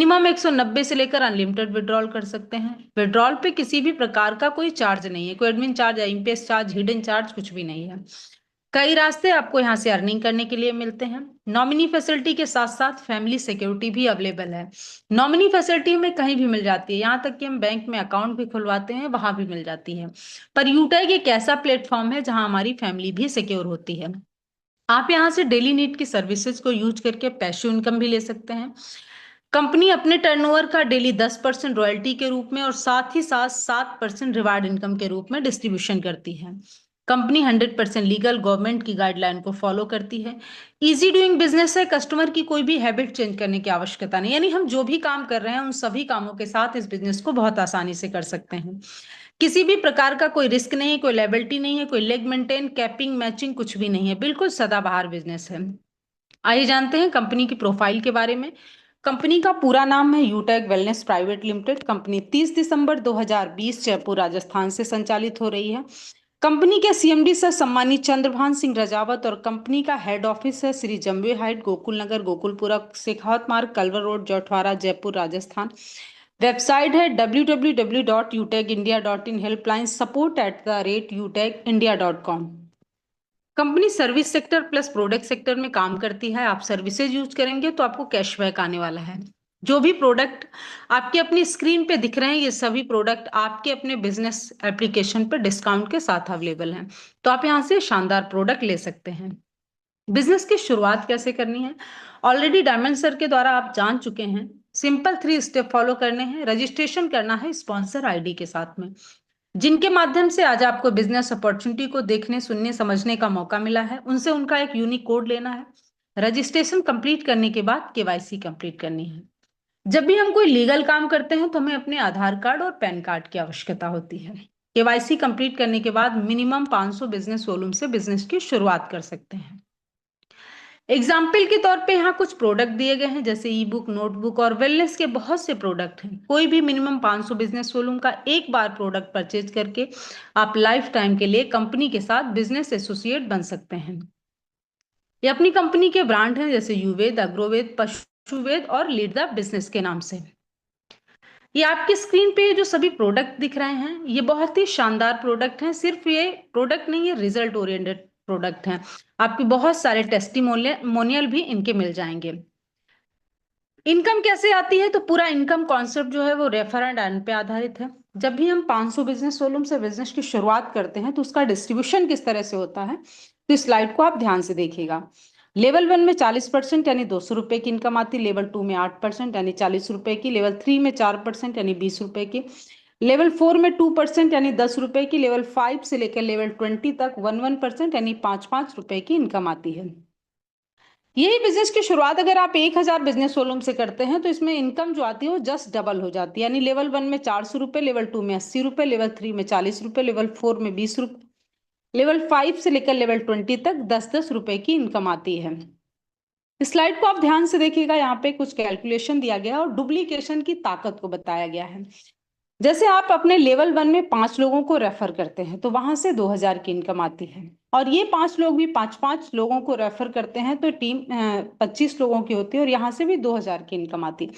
Minimum 190 से लेकर unlimited withdrawal कर सकते हैं। विड्रॉल पे किसी भी प्रकार का कोई चार्ज नहीं है, कोई admin charge, IMPS charge, hidden charge कुछ भी नहीं है। कई रास्ते आपको यहाँ से अर्निंग करने के लिए मिलते हैं। नॉमिनी फैसिलिटी के साथ साथ फैमिली सिक्योरिटी भी अवेलेबल है। नॉमिनी फैसिलिटी हमें कहीं भी मिल जाती है, यहाँ तक कि हम बैंक में अकाउंट भी खुलवाते हैं वहां भी मिल जाती है। पर यूटैग एक ऐसा प्लेटफॉर्म है जहां हमारी फैमिली भी सिक्योर होती है। आप यहाँ से डेली नीड की सर्विसेज को यूज करके पैसिव इनकम भी ले सकते हैं। कंपनी अपने टर्नओवर का डेली 10% रॉयल्टी के रूप में और साथ ही साथ 7% रिवार्ड इनकम के रूप में डिस्ट्रीब्यूशन करती है। कंपनी 100% लीगल गवर्नमेंट की गाइडलाइन को फॉलो करती है। इजी डूइंग बिजनेस है, कस्टमर की कोई भी हैबिट चेंज करने की आवश्यकता नहीं, यानी हम जो भी काम कर रहे हैं उन सभी कामों के साथ इस बिजनेस को बहुत आसानी से कर सकते हैं। किसी भी प्रकार का कोई रिस्क नहीं है, कोई लायबिलिटी नहीं है, कोई लेग मेंटेन, कैपिंग, मैचिंग कुछ भी नहीं है, बिल्कुल सदाबहार बिजनेस है। आइए जानते हैं कंपनी की प्रोफाइल के बारे में। कंपनी का पूरा नाम है यूटैग वेलनेस प्राइवेट लिमिटेड। कंपनी 30 दिसंबर 2020 जयपुर राजस्थान से संचालित हो रही है। कंपनी के सीएमडी सर सम्मानित चंद्रभान सिंह रजावत और कंपनी का हेड ऑफिस है Shri Jambe height, Gokul Nagar, Gokulpura, Shekhawat Marg, Kalwar road, Jhotwara, Jaipur Rajasthan. Website है www.utegindia.in, helpline support@utegindia.com। Company service sector plus product sector में काम करती है। आप सर्विसेज यूज करेंगे तो आपको कैशबैक आने वाला है। जो भी प्रोडक्ट आपके अपनी स्क्रीन पे दिख रहे हैं ये सभी प्रोडक्ट आपके अपने बिजनेस एप्लीकेशन पर डिस्काउंट के साथ अवेलेबल हैं, तो आप यहाँ से शानदार प्रोडक्ट ले सकते हैं। बिजनेस की शुरुआत कैसे करनी है ऑलरेडी डायमंड सर के द्वारा आप जान चुके हैं। सिंपल 3 स्टेप फॉलो करने हैं। रजिस्ट्रेशन करना है स्पॉन्सर आईडी के साथ में, जिनके माध्यम से आज आपको बिजनेस अपॉर्चुनिटी को देखने, सुनने, समझने का मौका मिला है, उनसे उनका एक यूनिक कोड लेना है। रजिस्ट्रेशन कंप्लीट करने के बाद केवाईसी कंप्लीट करनी है। जब भी हम कोई लीगल काम करते हैं तो हमें अपने आधार कार्ड और पैन कार्ड की आवश्यकता होती है। केवाईसी कंप्लीट करने के बाद मिनिमम 500 बिजनेस वॉल्यूम से बिजनेस की शुरुआत कर सकते हैं। एग्जाम्पल के तौर पे यहाँ कुछ प्रोडक्ट दिए गए हैं, जैसे ई बुक, नोटबुक और वेलनेस के बहुत से प्रोडक्ट हैं। कोई भी मिनिमम 500 बिजनेस वॉल्यूम का एक बार प्रोडक्ट परचेज करके आप लाइफ टाइम के लिए कंपनी के साथ बिजनेस एसोसिएट बन सकते हैं। ये अपनी कंपनी के ब्रांड हैं, जैसे युवेद, अग्रोवेद, पशुवेद और लीड द बिजनेस के नाम से। ये आपकी स्क्रीन पे जो सभी प्रोडक्ट दिख रहे हैं ये बहुत ही शानदार प्रोडक्ट हैं। सिर्फ ये प्रोडक्ट नहीं, ये रिजल्ट ओरिएंटेड प्रोडक्ट हैं। आपके बहुत सारे टेस्टिमोनियल भी इनके मिल जाएंगे। इनकम कैसे आती है, तो पूरा इनकम कॉन्सेप्ट जो है वो रेफर एंड अर्न पे आधारित है। जब भी हम 500 बिजनेस वॉल्यूम से बिजनेस की शुरुआत करते हैं तो उसका डिस्ट्रीब्यूशन किस तरह से होता है, तो इस स्लाइड को आप ध्यान से देखिएगा। लेवल 1 में 40% यानी 200 रुपए की इनकम आती है। लेवल 2 में 8% यानी 40 रुपए की। लेवल 3 में 4% यानी 20 रुपए की। लेवल 4 में 2% यानी 10 रुपए की। लेवल 5 से लेकर लेवल 20 तक 1% यानी 5 रुपए की इनकम आती है। यही बिजनेस की शुरुआत अगर आप 1000 बिजनेस वॉल्यूम से करते हैं तो इसमें इनकम जो आती है वो जस्ट डबल हो जाती है, यानी लेवल 1 में 400 रुपए, लेवल 2 में 80 रुपए, लेवल 3 में 40 रुपए, लेवल 4 में 20 रुपए, लेवल 5 से लेकर लेवल 20 तक 10-10 रुपए की इनकम आती है। स्लाइड को आप ध्यान से देखिएगा, यहाँ पे कुछ कैलकुलेशन दिया गया है और डुप्लीकेशन की ताकत को बताया गया है। जैसे आप अपने लेवल 1 में 5 लोगों को रेफर करते हैं तो वहां से 2000 की इनकम आती है, और ये 5 लोग भी 5-5 लोगों को रेफर करते हैं तो टीम 25 लोगों की होती है और यहाँ से भी 2000 की इनकम आती है।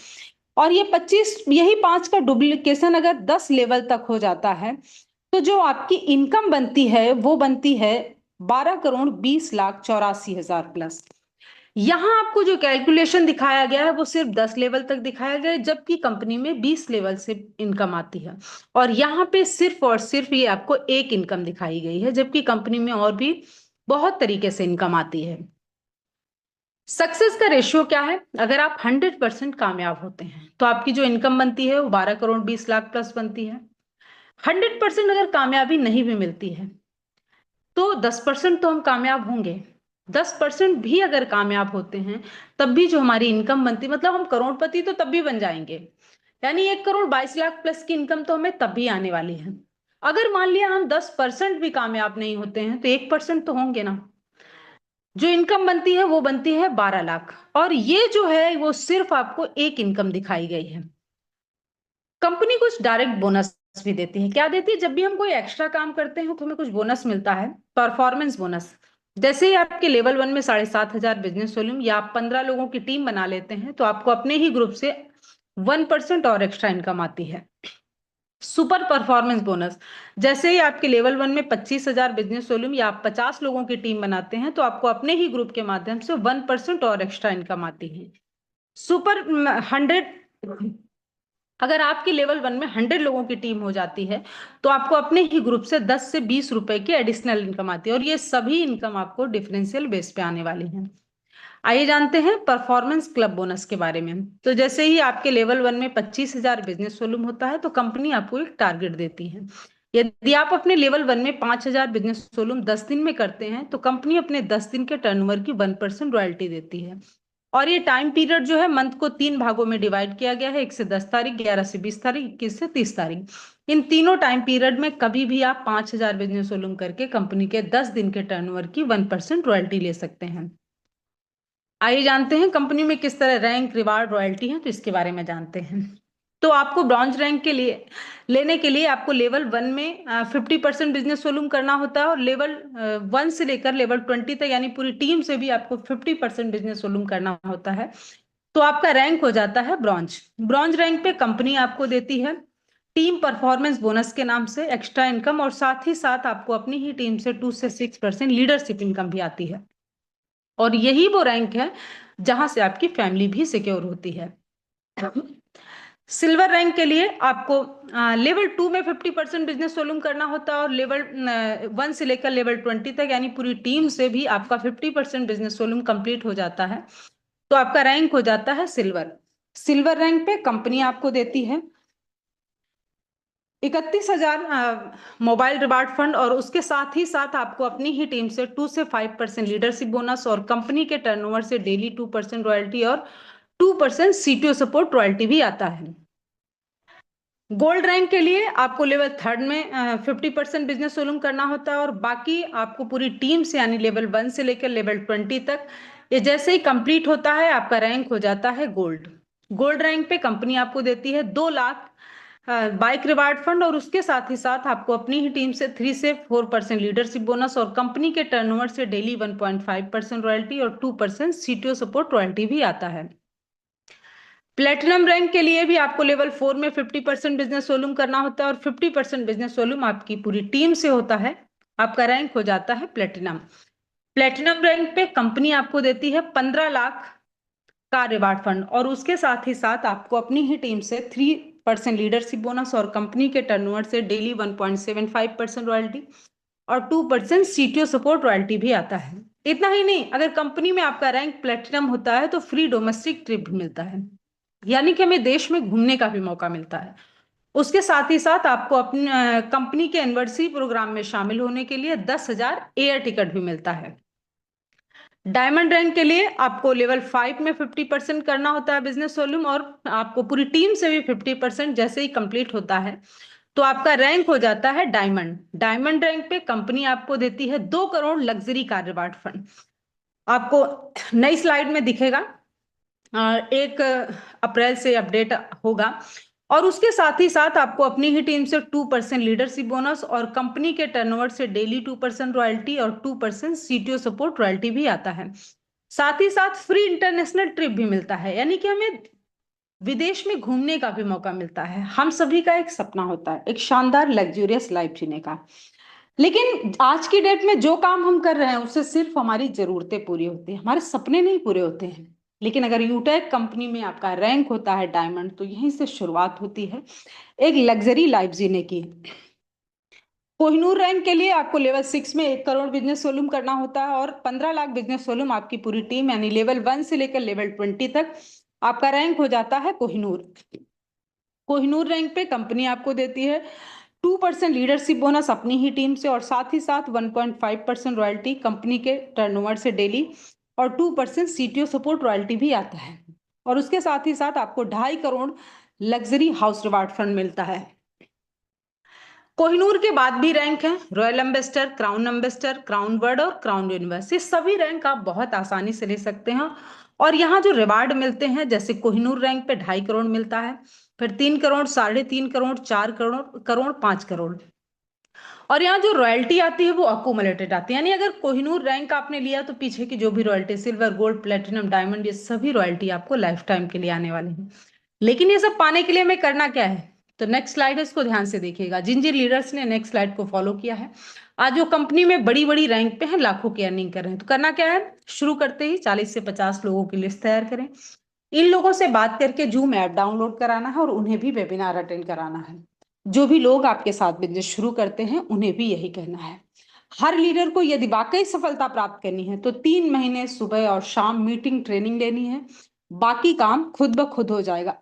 और ये 25, यही 5 का डुप्लीकेशन अगर 10 लेवल तक हो जाता है तो जो आपकी इनकम बनती है वो बनती है 12,20,84,000 प्लस। यहाँ आपको जो कैलकुलेशन दिखाया गया है वो सिर्फ 10 लेवल तक दिखाया गया है, जबकि कंपनी में 20 लेवल से इनकम आती है। और यहाँ पे सिर्फ और सिर्फ ये आपको एक इनकम दिखाई गई है, जबकि कंपनी में और भी बहुत तरीके से इनकम आती है। सक्सेस का रेशियो क्या है, अगर आप 100% कामयाब होते हैं तो आपकी जो इनकम बनती है वो 12,20,00,000 प्लस बनती है। 100% अगर कामयाबी नहीं भी मिलती है तो 10% तो हम कामयाब होंगे। 10% भी अगर कामयाब होते हैं तब भी जो हमारी इनकम बनती, मतलब हम करोड़पति तो तब भी बन जाएंगे, यानी 1,22,00,000 प्लस की इनकम तो हमें तब भी आने वाली है। अगर मान लिया हम 10% भी कामयाब नहीं होते हैं तो 1% तो होंगे ना। जो इनकम बनती है वो बनती है 12,00,000, और ये जो है वो सिर्फ आपको एक इनकम दिखाई गई है। कंपनी कुछ डायरेक्ट बोनस भी देती है। क्या देती है, जब भी हम कोई एक्स्ट्रा काम करते हैं तो हमें कुछ बोनस मिलता है, परफॉर्मेंस बोनस। जैसे ही आपके लेवल 1 में 7,500 बिजनेस वॉल्यूम या आप 15 लोगों की टीम बना लेते हैं तो आपको अपने ही ग्रुप से 1% और एक्स्ट्रा इनकम आती है। सुपर परफॉर्मेंस बोनस, जैसे ही आपके लेवल 1 में 25,000 बिजनेस वॉल्यूम या आप 50 लोगों की टीम बनाते हैं तो आपको अपने ही ग्रुप के माध्यम से 1% और एक्स्ट्रा इनकम आती है। सुपर 100, अगर आपकी लेवल 1 में 100 लोगों की टीम हो जाती है तो आपको अपने ही ग्रुप से 10 से 20 रुपए की एडिशनल इनकम आती है, और ये सभी इनकम आपको डिफरेंशियल बेस पे आने वाली है। आइए जानते हैं परफॉर्मेंस क्लब बोनस के बारे में। तो जैसे ही आपके लेवल 1 में 25,000 बिजनेस वॉल्यूम होता है तो कंपनी आपको एक टारगेट देती है। यदि आप अपने लेवल 1 में 5,000 बिजनेस वॉल्यूम 10 दिन में करते हैं तो कंपनी अपने 10 दिन के टर्नओवर की 1% रॉयल्टी देती है। और ये टाइम पीरियड जो है मंथ को 3 भागों में डिवाइड किया गया है, 1 से 10 तारीख, 11 से 20 तारीख, 21 से 30 तारीख। इन तीनों टाइम पीरियड में कभी भी आप 5,000 बिजनेस वॉल्यूम करके कंपनी के 10 दिन के टर्नओवर की 1% रॉयल्टी ले सकते हैं। आइए जानते हैं कंपनी में किस तरह रैंक, रिवार्ड, रॉयल्टी है, तो इसके बारे में जानते हैं। तो आपको ब्रॉन्ज रैंक के लिए लेने के लिए आपको लेवल 1 में 50% बिजनेस वॉल्यूम करना होता है, और लेवल 1 से लेकर लेवल 20 तक यानी पूरी टीम से भी आपको 50% बिजनेस वॉल्यूम करना होता है। तो आपका रैंक हो जाता है ब्रॉन्ज। ब्रॉन्ज रैंक पे कंपनी आपको देती है टीम परफॉर्मेंस बोनस के नाम से एक्स्ट्रा इनकम, और साथ ही साथ आपको अपनी ही टीम से 2 से 6% लीडरशिप इनकम भी आती है। और यही वो रैंक है जहां से आपकी फैमिली भी सिक्योर होती है। सिल्वर रैंक के लिए आपको लेवल 2 में 50% बिजनेस वॉल्यूम करना होता है, और लेवल 1 से लेकर लेवल 20 तक यानी पूरी टीम से भी आपका 50% बिजनेस वॉल्यूम कंप्लीट हो जाता है तो आपका रैंक हो जाता है सिल्वर। सिल्वर रैंक पे कंपनी आपको देती है 31,000 मोबाइल रिवार्ड फंड, और उसके साथ ही साथ आपको अपनी ही टीम से 2 से 5% लीडरशिप बोनस, और कंपनी के टर्नओवर से डेली 2% रॉयल्टी और 2% सीटीओ सपोर्ट रॉयल्टी भी आता है। गोल्ड रैंक के लिए आपको लेवल 3 में 50% बिजनेस वॉल्यूम करना होता है, और बाकी आपको पूरी टीम से यानी लेवल 1 से लेकर लेवल 20 तक ये जैसे ही कंप्लीट होता है आपका रैंक हो जाता है गोल्ड। गोल्ड रैंक पे कंपनी आपको देती है 2 लाख बाइक रिवार्ड फंड, और उसके साथ ही साथ आपको अपनी ही टीम से 3 से 4% लीडरशिप बोनस, और कंपनी के टर्नओवर से डेली 1.5% रॉयल्टी और 2% सीटीओ सपोर्ट रॉयल्टी भी आता है। प्लेटिनम रैंक के लिए भी आपको लेवल 4 में 50% बिजनेस वॉल्यूम करना होता है, और 50% बिजनेस वॉल्यूम आपकी पूरी टीम से होता है। आपका रैंक हो जाता है प्लेटिनम। प्लेटिनम रैंक पे कंपनी आपको देती है 15 लाख का रिवार्ड फंड, और उसके साथ ही साथ आपको अपनी ही टीम से 3% लीडरशिप बोनस, और कंपनी के टर्नओवर से डेली 1.75% रॉयल्टी और 2% सीटीओ सपोर्ट रॉयल्टी भी आता है। इतना ही नहीं, अगर कंपनी में आपका रैंक प्लेटिनम होता है तो फ्री डोमेस्टिक ट्रिप भी मिलता है, यानी कि हमें देश में घूमने का भी मौका मिलता है। उसके साथ ही साथ आपको अपनी कंपनी के एनिवर्सरी प्रोग्राम में शामिल होने के लिए 10,000 एयर टिकट भी मिलता है। डायमंड रैंक के लिए आपको लेवल 5 में 50% करना होता है बिजनेस वॉल्यूम, और आपको पूरी टीम से भी 50% जैसे ही कंप्लीट होता है तो आपका रैंक हो जाता है डायमंड। डायमंड रैंक पे कंपनी आपको देती है 2 crore luxury car reward fund. आपको नई स्लाइड में दिखेगा, 1 अप्रैल से अपडेट होगा, और उसके साथ ही साथ आपको अपनी ही टीम से 2% लीडरशिप बोनस, और कंपनी के टर्नओवर से डेली 2% रॉयल्टी और 2% सीटीओ सपोर्ट रॉयल्टी भी आता है। साथ ही साथ फ्री इंटरनेशनल ट्रिप भी मिलता है, यानी कि हमें विदेश में घूमने का भी मौका मिलता है। हम सभी का एक सपना होता है एक शानदार लग्जूरियस लाइफ जीने का, लेकिन आज की डेट में जो काम हम कर रहे हैं उससे सिर्फ हमारी जरूरतें पूरी होती हैं, हमारे सपने नहीं पूरे होते हैं। लेकिन अगर यूटेक कंपनी में आपका रैंक होता है डायमंड तो यहीं से शुरुआत होती है एक लग्जरी लाइफ जीने की। कोहिनूर रैंक के लिए आपको लेवल 6 में 1 करोड़ बिजनेस वॉल्यूम करना होता है, और 15 लाख बिजनेस वॉल्यूम आपकी पूरी टीम यानी लेवल 1 से लेकर लेवल 20 तक आपका रैंक हो जाता है कोहिनूर। कोहिनूर रैंक पे कंपनी आपको देती है 2% लीडरशिप बोनस अपनी ही टीम से, और साथ ही साथ 1.5% रॉयल्टी कंपनी के टर्नओवर से डेली, और 2% सीटीओ सपोर्ट रॉयल्टी भी आता है। और उसके साथ ही साथ आपको 2.5 crore luxury house reward fund मिलता है। कोहिनूर के बाद भी रैंक है royal ambassador, crown ambassador, crown word और क्राउन यूनिवर्स। ये सभी रैंक आप बहुत आसानी से ले सकते हैं, और यहाँ जो रिवार्ड मिलते हैं जैसे कोहिनूर रैंक पे 2.5 करोड़ मिलता है, फिर 3 करोड़, 3.5 करोड़, 4 करोड़, 5 करोड़, और यहाँ जो रॉयल्टी आती है वो अकोमोलेटेड आती है, यानी अगर कोहिनूर रैंक आपने लिया तो पीछे की जो भी royalty silver, gold, platinum, diamond, ये सभी रॉयल्टी आपको लाइफ टाइम के लिए आने वाली है। लेकिन ये सब पाने के लिए हमें करना क्या है? तो नेक्स्ट स्लाइड है, इसको ध्यान से देखिएगा। जिन जिन लीडर्स ने नेक्स्ट स्लाइड को फॉलो किया है, आज वो कंपनी में बड़ी बड़ी रैंक पे हैं, लाखों की अर्निंग कर रहे हैं। तो करना क्या है? शुरू करते ही 40 से 50 लोगों की लिस्ट तैयार करें। इन लोगों से बात करके जूम ऐप डाउनलोड कराना है और उन्हें भी वेबिनार अटेंड कराना है। जो भी लोग आपके साथ बिजनेस शुरू करते हैं उन्हें भी यही कहना है। हर लीडर को यदि वाकई सफलता प्राप्त करनी है तो 3 महीने सुबह और शाम मीटिंग ट्रेनिंग लेनी है। बाकी काम खुद ब खुद हो जाएगा।